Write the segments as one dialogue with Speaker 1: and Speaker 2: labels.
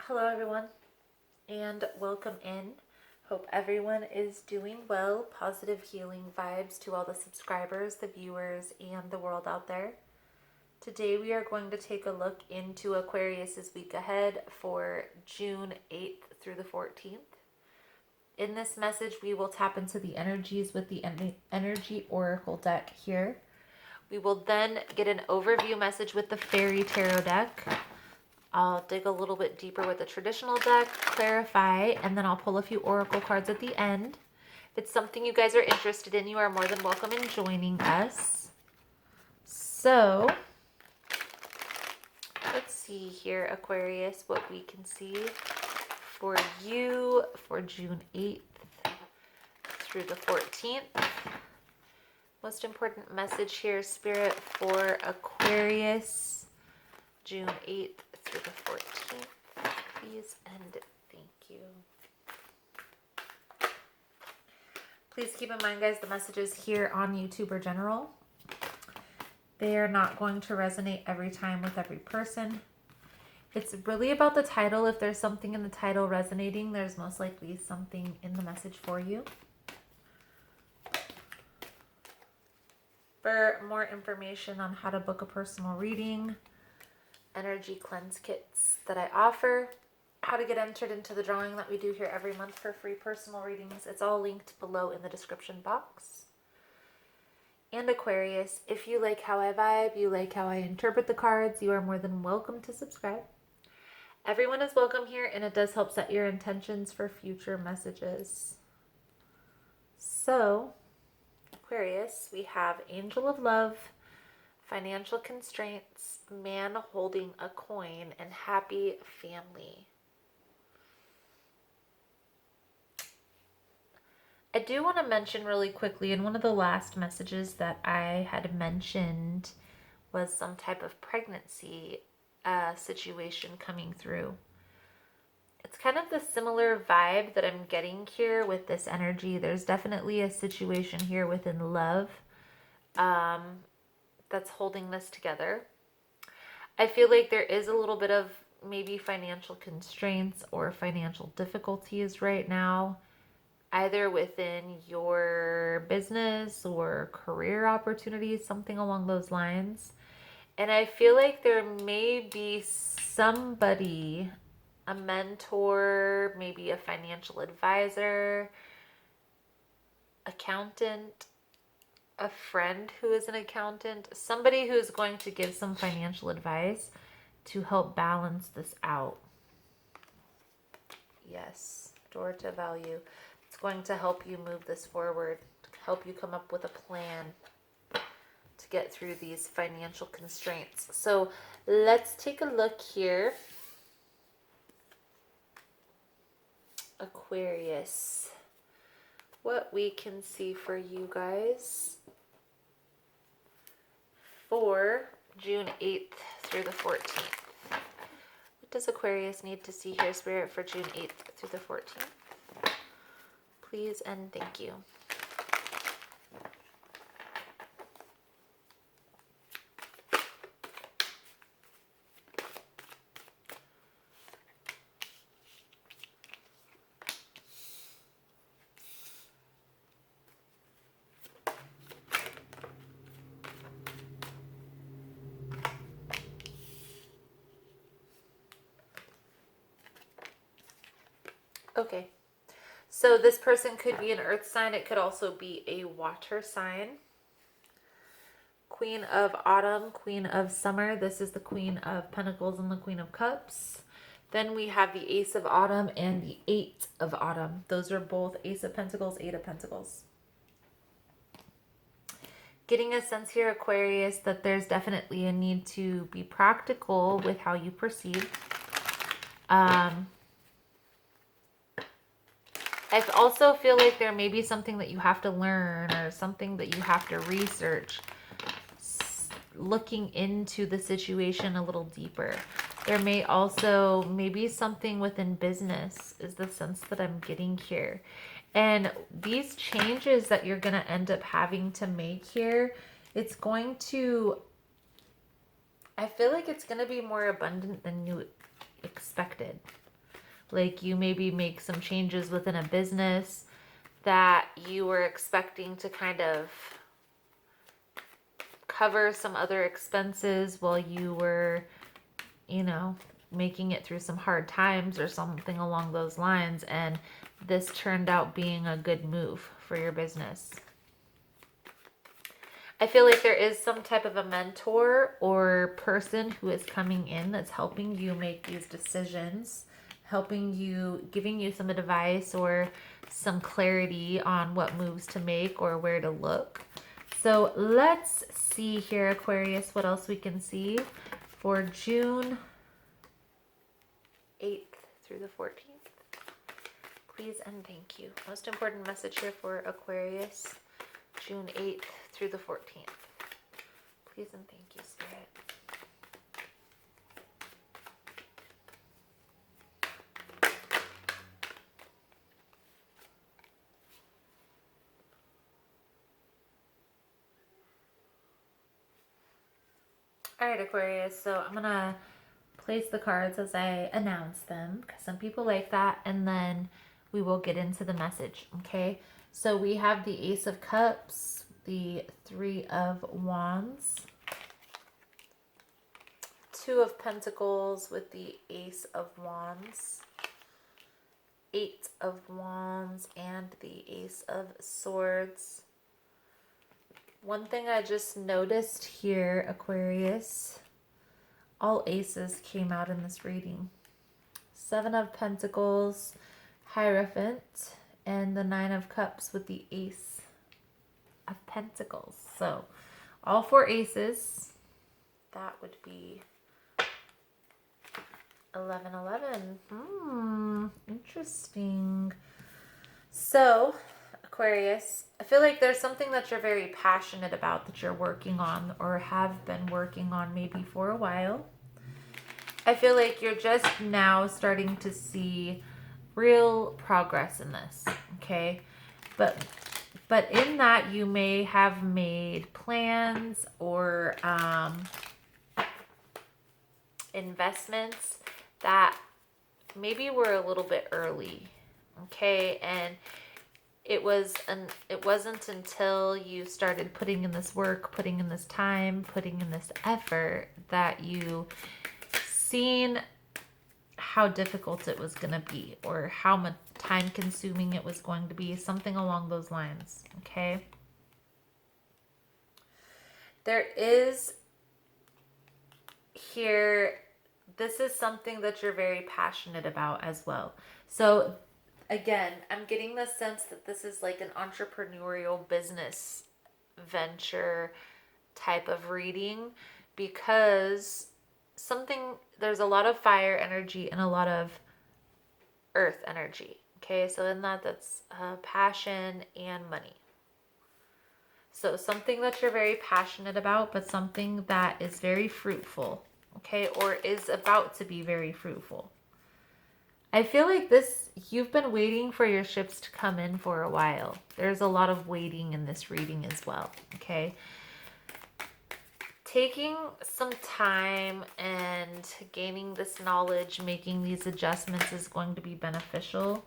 Speaker 1: Hello everyone and welcome in. Hope everyone is doing well. Positive healing vibes to all the subscribers, the viewers, and the world out there. Today we are going to take a look into Aquarius's week ahead for June 8th through the 14th. In this message, we will tap into the energies with the Energy Oracle deck here. We will then get an overview message with the Fairy Tarot deck. I'll dig a little bit deeper with the traditional deck, clarify, and then I'll pull a few oracle cards at the end. If it's something you guys are interested in, you are more than welcome in joining us. So, let's see here, Aquarius, what we can see for you for June 8th through the 14th. Most important message here, Spirit, for Aquarius, June 8th through the 14th, please and thank you. Please keep in mind, guys, the messages here on YouTube are general. They are not going to resonate every time with every person. It's really about the title. If there's something in the title resonating, there's most likely something in the message for you. For more information on how to book a personal reading, energy cleanse kits that I offer, how to get entered into the drawing that we do here every month for free personal readings, it's all linked below in the description box. And Aquarius, if you like how I vibe, you like how I interpret the cards, you are more than welcome to subscribe. Everyone is welcome here, and it does help set your intentions for future messages. So, Aquarius, we have Angel of Love, Financial Constraints, Man Holding a Coin, and Happy Family. I do want to mention really quickly, in one of the last messages that I had mentioned was some type of pregnancy situation coming through. It's kind of the similar vibe that I'm getting here with this energy. There's definitely a situation here within love that's holding this together. I feel like there is a little bit of maybe financial constraints or financial difficulties right now, either within your business or career opportunities, something along those lines. And I feel like there may be somebody, a mentor, maybe a financial advisor, accountant, a friend who is an accountant, somebody who's going to give some financial advice to help balance this out. Yes, door to value. It's going to help you move this forward, to help you come up with a plan to get through these financial constraints. So let's take a look here. Aquarius, what we can see for you guys for June 8th through the 14th. What does Aquarius need to see here, Spirit, for June 8th through the 14th? Please and thank you. Okay, so this person could be an earth sign. It could also be a water sign. Queen of Autumn, Queen of Summer. This is the Queen of Pentacles and the Queen of Cups. Then we have the Ace of Autumn and the Eight of Autumn. Those are both Ace of Pentacles, Eight of Pentacles. Getting a sense here, Aquarius, that there's definitely a need to be practical with how you proceed. I also feel like there may be something that you have to learn or something that you have to research, looking into the situation a little deeper. There may also maybe something within business is the sense that I'm getting here. And these changes that you're going to end up having to make here, it's going to, I feel like it's going to be more abundant than you expected. Like you maybe make some changes within a business that you were expecting to kind of cover some other expenses while you were, you know, making it through some hard times or something along those lines. And this turned out being a good move for your business. I feel like there is some type of a mentor or person who is coming in that's helping you make these decisions, helping you, giving you some advice or some clarity on what moves to make or where to look. So let's see here, Aquarius, what else we can see for June 8th through the 14th. Please and thank you. Most important message here for Aquarius, June 8th through the 14th. Please and thank you, Spirit. All right, Aquarius, so I'm going to place the cards as I announce them because some people like that, and then we will get into the message, okay? So we have the Ace of Cups, the Three of Wands, Two of Pentacles with the Ace of Wands, Eight of Wands, and the Ace of Swords. One thing I just noticed here, Aquarius, all aces came out in this reading. Seven of Pentacles, Hierophant, and the Nine of Cups with the Ace of Pentacles. So all four aces. That would be 1111. Interesting. So Aquarius, I feel like there's something that you're very passionate about that you're working on or have been working on maybe for a while. I feel like you're just now starting to see real progress in this, okay? But in that you may have made plans or investments that maybe were a little bit early, okay? And it wasn't until you started putting in this work, putting in this time, putting in this effort that you seen how difficult it was going to be or how much time consuming it was going to be, something along those lines, okay? There is here, this is something that you're very passionate about as well. So again, I'm getting the sense that this is like an entrepreneurial business venture type of reading because there's a lot of fire energy and a lot of earth energy. Okay, so in that's passion and money. So something that you're very passionate about, but something that is very fruitful, okay, or is about to be very fruitful. I feel like you've been waiting for your ships to come in for a while. There's a lot of waiting in this reading as well, okay? Taking some time and gaining this knowledge, making these adjustments is going to be beneficial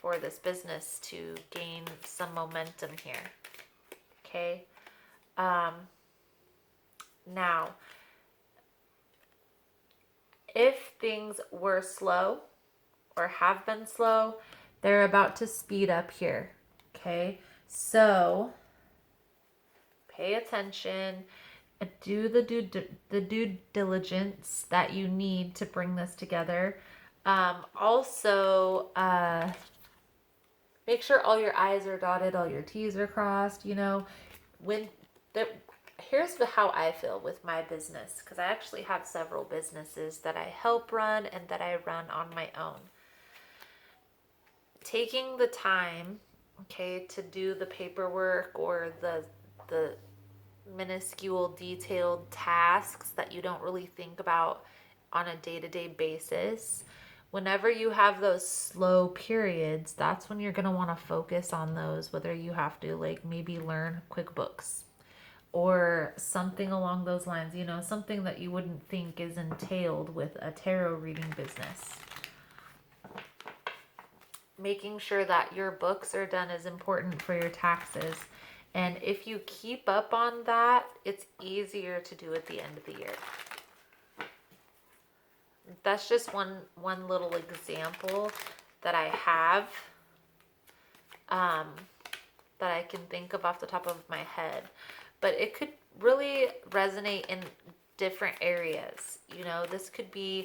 Speaker 1: for this business to gain some momentum here, okay? Now, if things were slow or have been slow, they're about to speed up here, okay? So pay attention, do the due diligence that you need to bring this together. Also, make sure all your I's are dotted, all your T's are crossed, you know. Here's how I feel with my business, because I actually have several businesses that I help run and that I run on my own. Taking the time, okay, to do the paperwork or the minuscule detailed tasks that you don't really think about on a day-to-day basis. Whenever you have those slow periods, that's when you're going to want to focus on those, whether you have to like maybe learn QuickBooks or something along those lines, you know, something that you wouldn't think is entailed with a tarot reading business. Making sure that your books are done is important for your taxes. And if you keep up on that, it's easier to do at the end of the year. That's just one little example that I have, that I can think of off the top of my head. But it could really resonate in different areas. You know, this could be,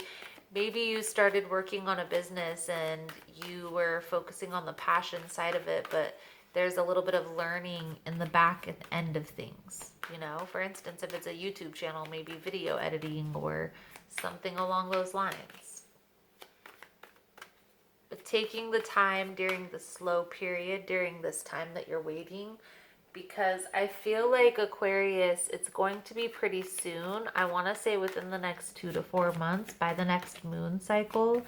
Speaker 1: maybe you started working on a business and you were focusing on the passion side of it, but there's a little bit of learning in the back end of things. You know, for instance, if it's a YouTube channel, maybe video editing or something along those lines. But taking the time during the slow period, during this time that you're waiting, because I feel like Aquarius, it's going to be pretty soon. I want to say within the next 2 to 4 months, by the next moon cycle,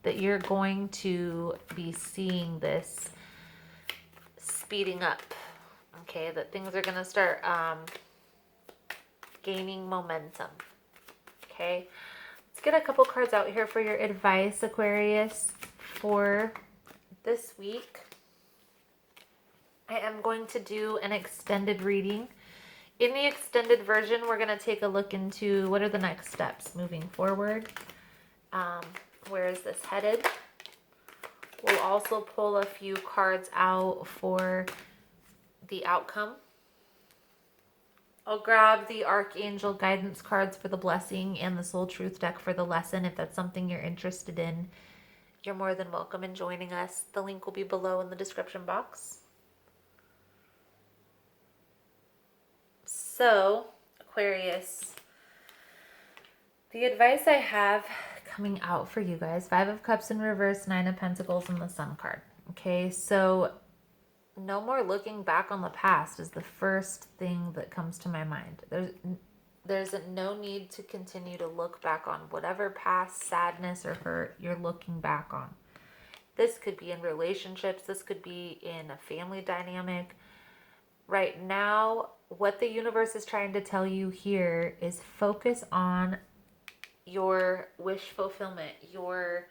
Speaker 1: that you're going to be seeing this speeding up. Okay, that things are going to start gaining momentum. Okay, let's get a couple cards out here for your advice, Aquarius, for this week. I am going to do an extended reading. In the extended version, we're going to take a look into what are the next steps moving forward. Where is this headed? We'll also pull a few cards out for the outcome. I'll grab the Archangel Guidance cards for the blessing and the Soul Truth deck for the lesson. If that's something you're interested in, you're more than welcome in joining us. The link will be below in the description box. So, Aquarius, the advice I have coming out for you guys, 5 of Cups in reverse, 9 of Pentacles, and the Sun card. Okay, so no more looking back on the past is the first thing that comes to my mind. There's no need to continue to look back on whatever past sadness or hurt you're looking back on. This could be in relationships. This could be in a family dynamic. Right now, what the universe is trying to tell you here is focus on your wish fulfillment, your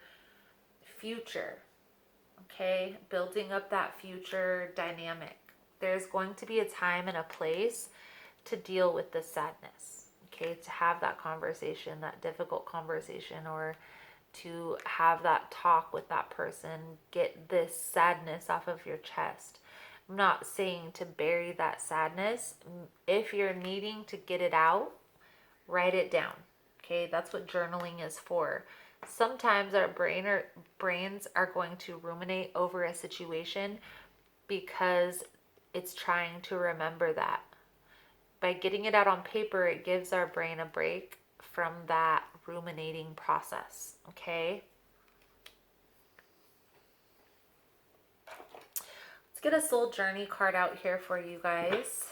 Speaker 1: future. Okay, building up that future dynamic. There's going to be a time and a place to deal with this sadness. Okay, to have that conversation, that difficult conversation, or to have that talk with that person, get this sadness off of your chest. I'm not saying to bury that sadness. If you're needing to get it out, write it down. Okay, that's what journaling is for. Sometimes our brains are going to ruminate over a situation because it's trying to remember that. By getting it out on paper, it gives our brain a break from that ruminating process. Okay? Let's get a soul journey card out here for you guys.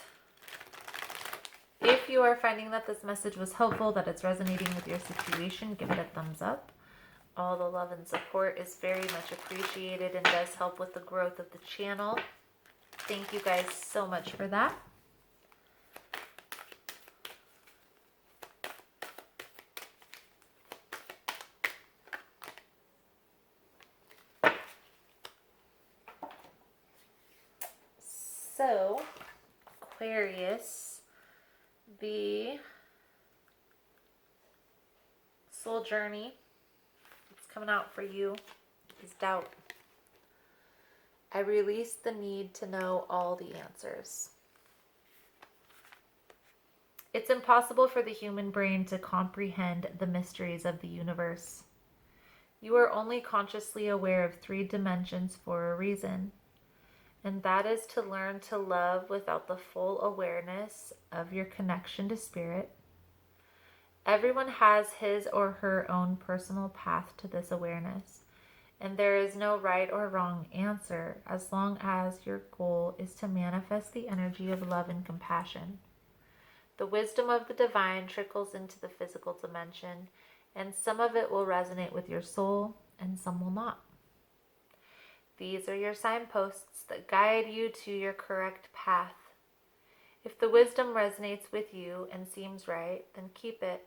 Speaker 1: If you are finding that this message was helpful, that it's resonating with your situation, give it a thumbs up. All the love and support is very much appreciated and does help with the growth of the channel. Thank you guys so much for that. So, Aquarius, the soul journey that's coming out for you is doubt. I release the need to know all the answers. It's impossible for the human brain to comprehend the mysteries of the universe. You are only consciously aware of 3 dimensions for a reason. And that is to learn to love without the full awareness of your connection to spirit. Everyone has his or her own personal path to this awareness, and there is no right or wrong answer as long as your goal is to manifest the energy of love and compassion. The wisdom of the divine trickles into the physical dimension, and some of it will resonate with your soul and some will not. These are your signposts that guide you to your correct path. If the wisdom resonates with you and seems right, then keep it.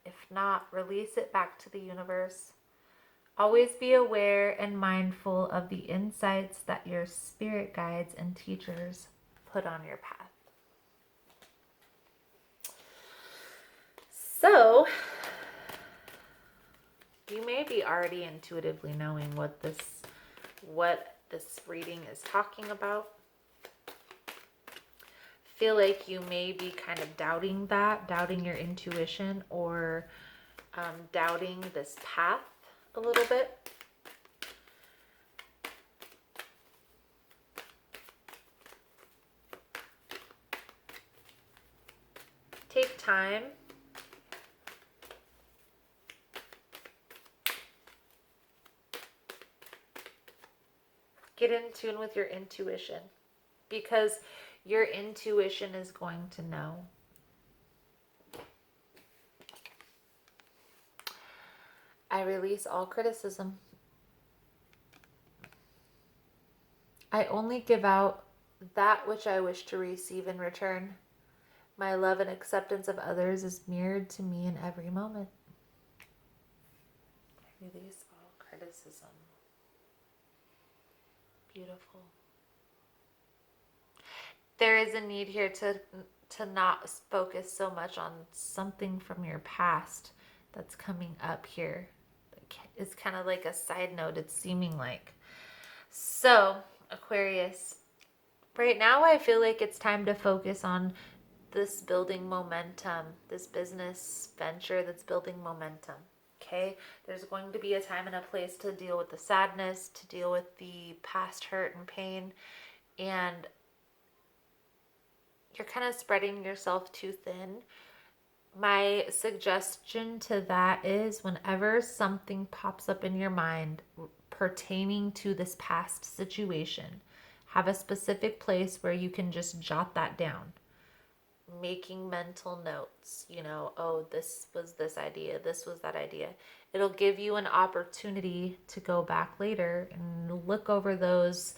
Speaker 1: If not, release it back to the universe. Always be aware and mindful of the insights that your spirit guides and teachers put on your path. So, you may be already intuitively knowing what this reading is talking about. Feel like you may be kind of doubting your intuition, or doubting this path a little bit. Take time. Get in tune with your intuition, because your intuition is going to know. I release all criticism. I only give out that which I wish to receive in return. My love and acceptance of others is mirrored to me in every moment. I release all criticism. Beautiful. There is a need here to not focus so much on something from your past that's coming up here. It's kind of like a side note, it's seeming like. So, Aquarius, right now I feel like it's time to focus on this building momentum, this business venture that's building momentum. Okay, there's going to be a time and a place to deal with the sadness, to deal with the past hurt and pain, and you're kind of spreading yourself too thin. My suggestion to that is, whenever something pops up in your mind pertaining to this past situation, have a specific place where you can just jot that down. Making mental notes, oh, this was this idea, this was that idea. It'll give you an opportunity to go back later and look over those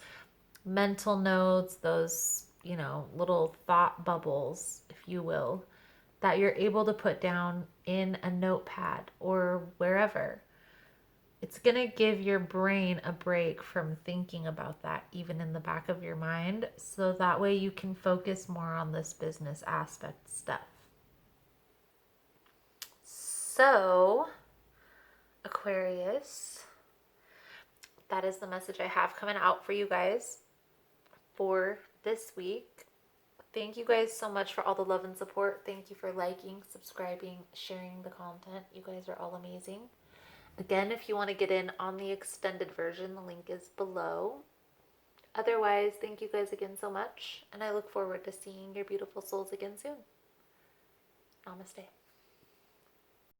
Speaker 1: mental notes, those, little thought bubbles, if you will, that you're able to put down in a notepad or wherever. It's going to give your brain a break from thinking about that, even in the back of your mind, so that way you can focus more on this business aspect stuff. So, Aquarius, that is the message I have coming out for you guys for this week. Thank you guys so much for all the love and support. Thank you for liking, subscribing, sharing the content. You guys are all amazing. Again, if you want to get in on the extended version, the link is below. Otherwise, thank you guys again so much, and I look forward to seeing your beautiful souls again soon. Namaste.